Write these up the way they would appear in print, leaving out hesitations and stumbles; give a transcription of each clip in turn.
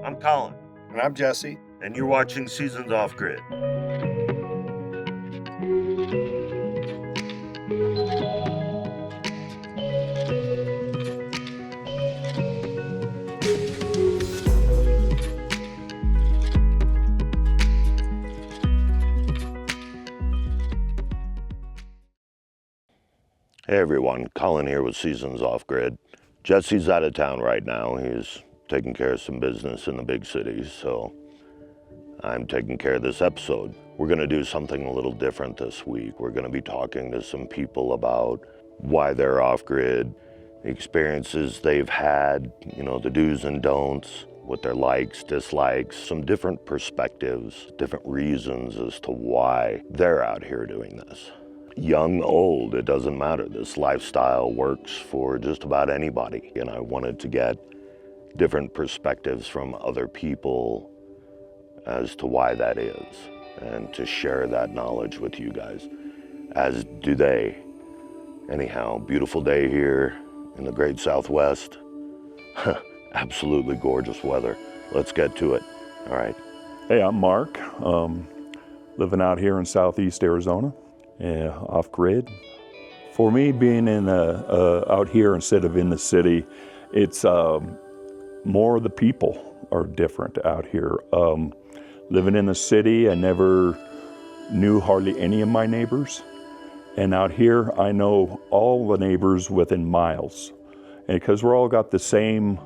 I'm Colin. And I'm Jesse. And you're watching Seasons Off Grid. Hey everyone, Colin here with Seasons Off Grid. Jesse's out of town right now. He's taking care of some business in the big cities, so I'm taking care of this episode. We're going to do something a little different this week. We're going to be talking to some people about why they're off-grid, the experiences they've had, the do's and don'ts, what their likes, dislikes, some different perspectives, different reasons as to why they're out here doing this. Young, old, it doesn't matter. This lifestyle works for just about anybody. And I wanted to get different perspectives from other people as to why that is, and to share that knowledge with you guys, as do they. Anyhow, beautiful day here in the great Southwest. Absolutely gorgeous weather. Let's get to it. All right. Hey, I'm Mark, living out here in Southeast Arizona. Off grid. For me, being out here instead of in the city, it's more the people are different out here. Living in the city, I never knew hardly any of my neighbors, and out here I know all the neighbors within miles, and because we're all got the same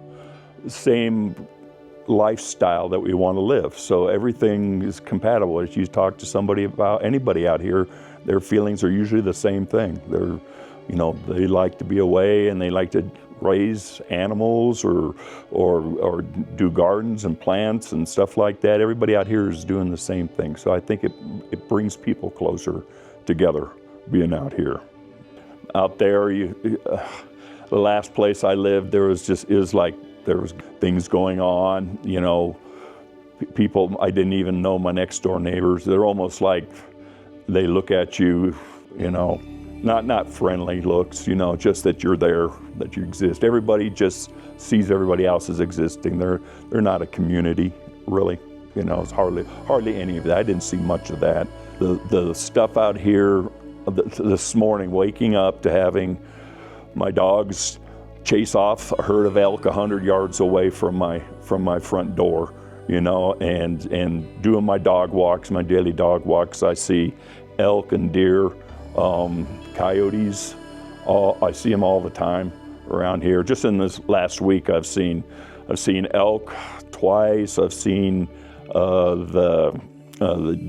lifestyle that we want to live, so everything is compatible. If you talk to somebody about anybody out here, their feelings are usually the same thing. They like to be away and they like to raise animals or do gardens and plants and stuff like that. Everybody out here is doing the same thing. So I think it brings people closer together being out here. Out there, the last place I lived, there was things going on, people, I didn't even know my next door neighbors. They're almost like they look at you, not friendly looks, just that you're there, that you exist. Everybody just sees everybody else as existing. They're not a community, really. It's hardly any of that. I didn't see much of that. The stuff out here this morning, waking up to having my dogs chase off a herd of elk 100 yards away from my front door, and doing my dog walks, my daily dog walks, I see elk and deer, coyotes. I see them all the time around here. Just in this last week, I've seen elk twice. I've seen the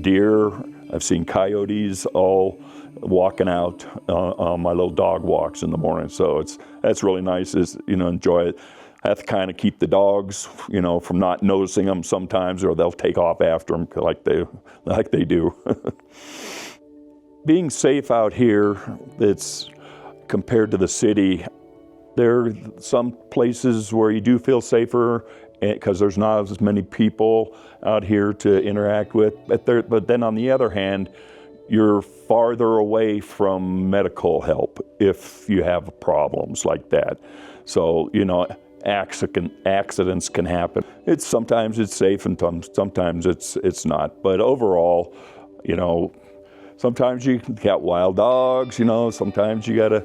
deer. I've seen coyotes all walking out on my little dog walks in the morning. So that's really nice. Enjoy it. I have to kind of keep the dogs, from not noticing them sometimes, or they'll take off after them like they do. Being safe out here, it's compared to the city. There are some places where you do feel safer because there's not as many people out here to interact with. But then on the other hand, you're farther away from medical help if you have problems like that. So, accidents can happen. Sometimes it's safe and sometimes it's not. But overall, sometimes you got wild dogs, sometimes you gotta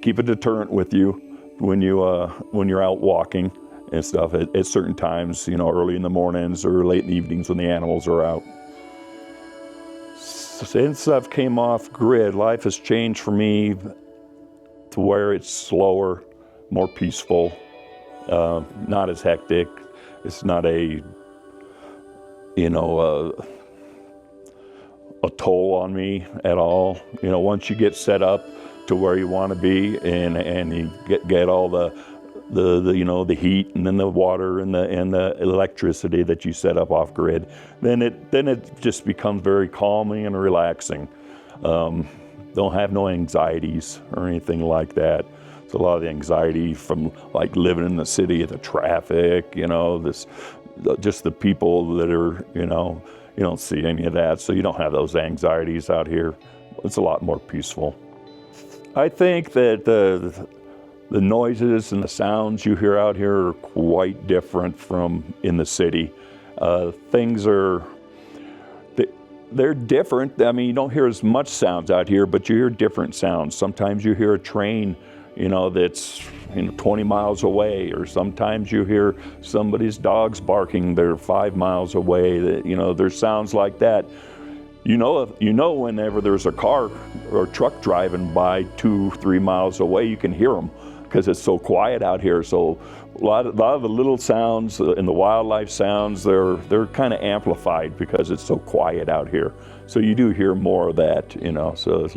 keep a deterrent with you when you're out walking and stuff at certain times, early in the mornings or late in the evenings when the animals are out. Since I've came off grid, life has changed for me to where it's slower, more peaceful, not as hectic. It's not a toll on me at all. Once you get set up to where you want to be and you get all the heat and then the water and the electricity that you set up off grid, then it just becomes very calming and relaxing. Don't have no anxieties or anything like that. So a lot of the anxiety from like living in the city, the traffic, just the people that are, you don't see any of that. So you don't have those anxieties out here. It's a lot more peaceful. I think that the noises and the sounds you hear out here are quite different from in the city. Things are, they're different. I mean, you don't hear as much sounds out here, but you hear different sounds. Sometimes you hear a train, that's 20 miles away, or sometimes you hear somebody's dogs barking, they're 5 miles away. There's sounds like that. Whenever there's a car or truck driving by 2-3 miles away, you can hear them because it's so quiet out here. So a lot of the little sounds and the wildlife sounds, they're kind of amplified because it's so quiet out here. So you do hear more of that, So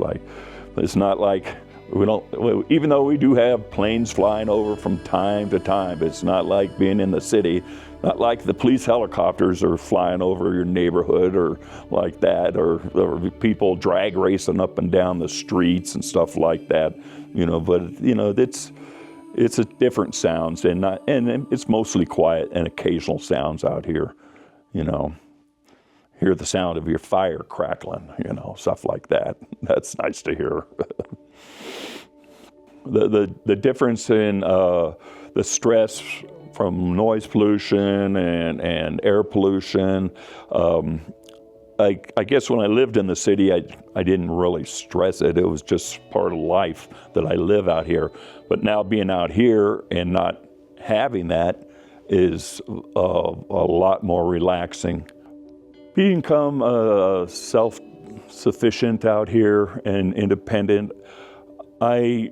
it's not like even though we do have planes flying over from time to time, it's not like being in the city. Not like the police helicopters are flying over your neighborhood or like that, or people drag racing up and down the streets and stuff like that. But it's a different sounds, and it's mostly quiet and occasional sounds out here. Hear the sound of your fire crackling, stuff like that. That's nice to hear. The difference in the stress from noise pollution and air pollution. I guess when I lived in the city, I didn't really stress it. It was just part of life that I live out here. But now being out here and not having that is a lot more relaxing. Become self-sufficient out here and independent. I'm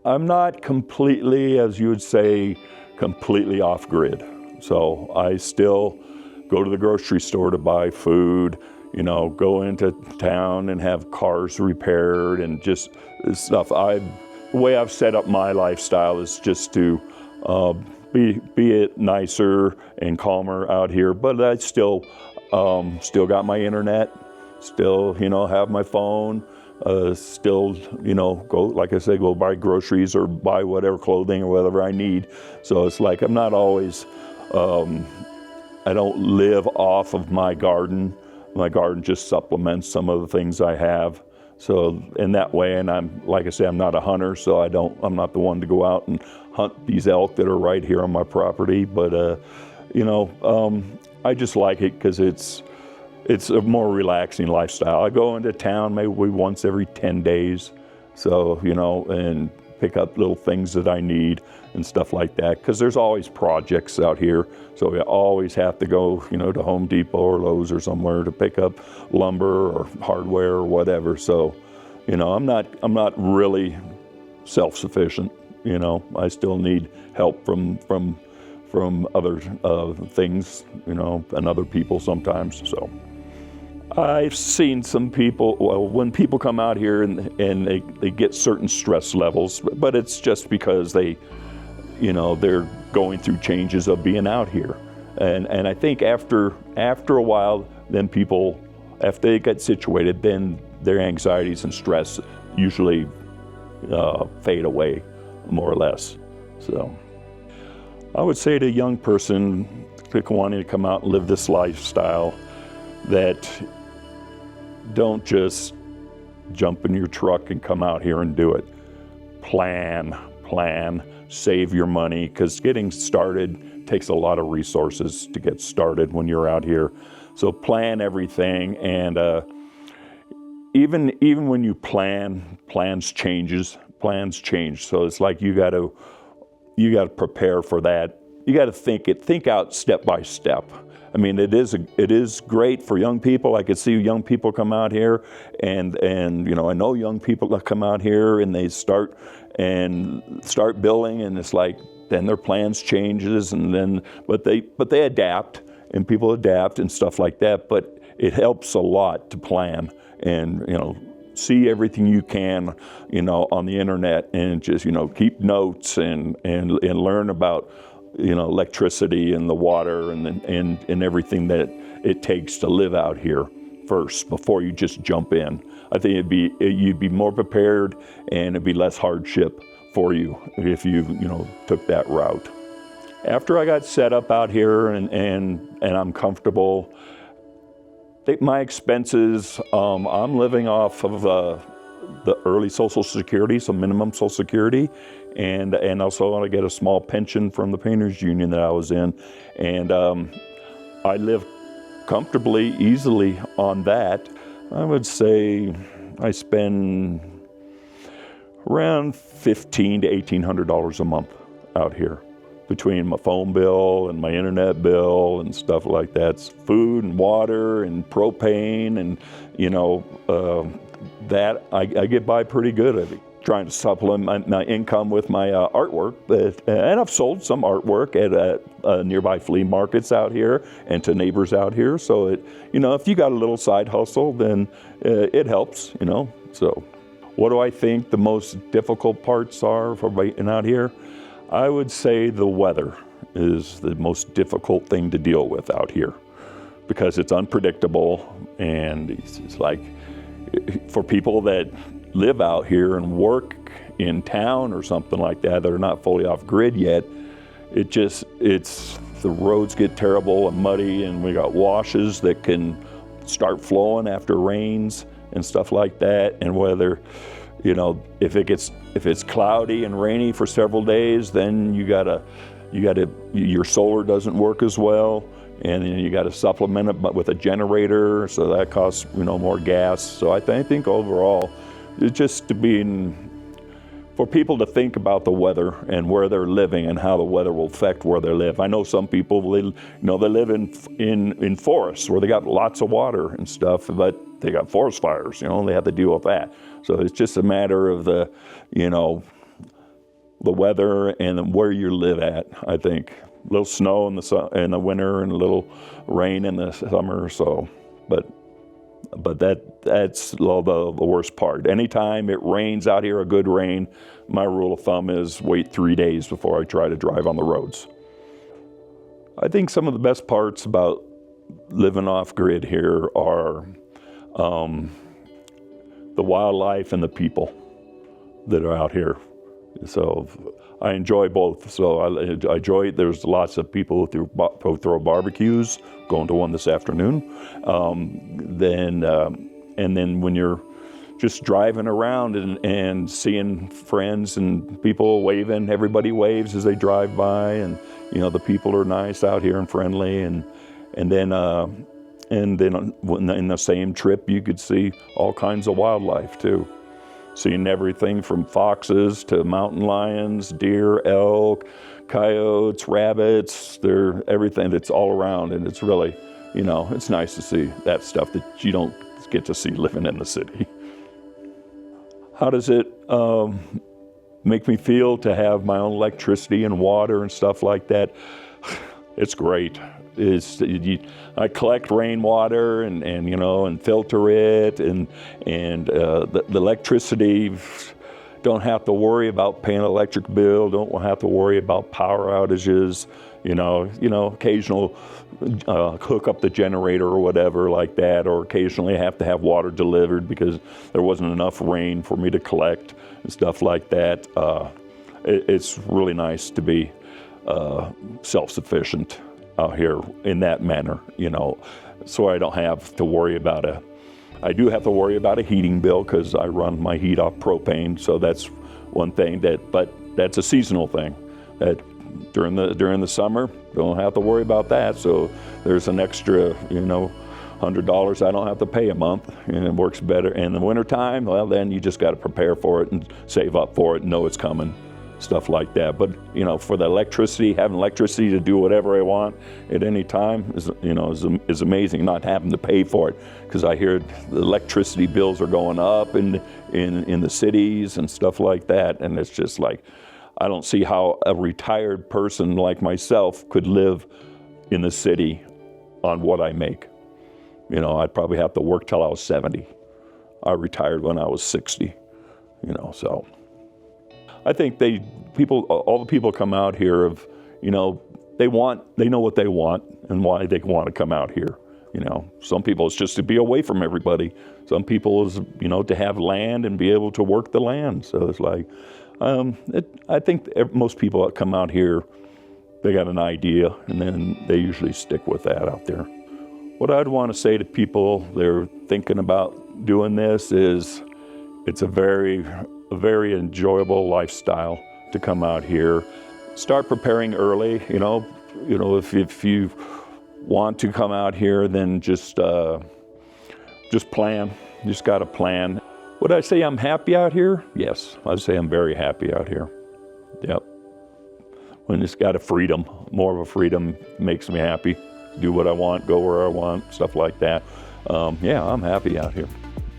not completely, as you would say, completely off grid. So I still go to the grocery store to buy food, go into town and have cars repaired and just stuff. The way I've set up my lifestyle is just to be it nicer and calmer out here, but I still got my internet, still, have my phone, still, go, like I said, go buy groceries or buy whatever clothing or whatever I need. So it's like I'm not always, I don't live off of my garden. My garden just supplements some of the things I have. So in that way, and like I say, I'm not a hunter, so I'm not the one to go out and hunt these elk that are right here on my property. But, I just like it because it's a more relaxing lifestyle. I go into town maybe once every 10 days. So, and pick up little things that I need and stuff like that. Because there's always projects out here. So we always have to go, to Home Depot or Lowe's or somewhere to pick up lumber or hardware or whatever. So, I'm not really self-sufficient. I still need help from other things, and other people sometimes. So I've seen some people, when people come out here and they get certain stress levels, but it's just because they're going through changes of being out here. And I think after a while, then people, after they get situated, then their anxieties and stress usually fade away, more or less. So I would say to a young person wanting to come out and live this lifestyle that don't just jump in your truck and come out here and do it. Plan, save your money, because getting started takes a lot of resources to get started when you're out here. So plan everything, and even when you plans change. So it's like you got to prepare for that. You got to think out step by step. I mean, it is great for young people. I could see young people come out here, and I know young people that come out here and they start building, and it's like then their plans changes, and then but they adapt, and people adapt and stuff like that. But it helps a lot to plan and see everything you can on the internet, and just keep notes and learn about electricity and the water and everything that it takes to live out here first before you just jump in. I think you'd be more prepared, and it'd be less hardship for you if you took that route. After I got set up out here and I'm comfortable, my expenses, I'm living off of the early Social Security, so minimum Social Security, and also I get a small pension from the painters union that I was in, and I live comfortably, easily on that. I would say I spend around $1,500 to $1,800 a month out here, between my phone bill and my internet bill and stuff like that. It's food and water and propane, and that I get by pretty good at it. Trying to supplement my income with my artwork, and I've sold some artwork at nearby flea markets out here and to neighbors out here. So if you got a little side hustle, then it helps. So, what do I think the most difficult parts are for being out here? I would say the weather is the most difficult thing to deal with out here, because it's unpredictable, and it's like, for people that live out here and work in town or something like that are not fully off grid yet, the roads get terrible and muddy, and we got washes that can start flowing after rains and stuff like that. And whether, if it's cloudy and rainy for several days, then your solar doesn't work as well, and then you got to supplement it with a generator, so that costs more gas. So I think overall, it's just for people to think about the weather and where they're living and how the weather will affect where they live. I know some people, they live in forests where they got lots of water and stuff, but they got forest fires. They have to deal with that. So it's just a matter of the weather and where you live at. I think a little snow in the winter and a little rain in the summer. So, but that's the worst part. Anytime it rains out here, a good rain, my rule of thumb is wait 3 days before I try to drive on the roads. I think some of the best parts about living off grid here are the wildlife and the people that are out here. So I enjoy both. So I enjoy, there's lots of people who throw barbecues, going to one this afternoon. And then when you're just driving around and seeing friends and people waving, everybody waves as they drive by, and the people are nice out here and friendly. And then in the same trip, you could see all kinds of wildlife too. Seeing everything from foxes to mountain lions, deer, elk, coyotes, rabbits. They're everything that's all around, and it's really, it's nice to see that stuff that you don't get to see living in the city. How does it make me feel to have my own electricity and water and stuff like that? It's great. I collect rainwater and filter it, and the electricity, don't have to worry about paying an electric bill, don't have to worry about power outages, occasional hook up the generator or whatever like that, or occasionally have to have water delivered because there wasn't enough rain for me to collect and stuff like that. It's really nice to be self-sufficient out here in that manner, so I don't have to worry about I do have to worry about a heating bill because I run my heat off propane, so that's one thing but that's a seasonal thing. That during the summer, don't have to worry about that, so there's an extra, $100 I don't have to pay a month, and it works better. In the wintertime, well, then you just got to prepare for it and save up for it and know it's coming. Stuff like that. But for the electricity, having electricity to do whatever I want at any time is amazing. Not having to pay for it, because I hear the electricity bills are going up in the cities and stuff like that, and it's just like, I don't see how a retired person like myself could live in the city on what I make. I'd probably have to work till I was 70. I retired when I was 60. So. I think all the people come out here they know what they want and why they want to come out here. Some people it's just to be away from everybody. Some people is, to have land and be able to work the land. So it's like, I think most people that come out here, they got an idea, and then they usually stick with that out there. What I'd want to say to people that are thinking about doing this is, It's a very enjoyable lifestyle to come out here. Start preparing early, you know, if you want to come out here, then just plan. You just got to plan. Would I say I'm happy out here? Yes, I'd say I'm very happy out here. Yep. When it's got a freedom, more of a freedom makes me happy. Do what I want, go where I want, stuff like that. Yeah, I'm happy out here,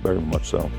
very much so.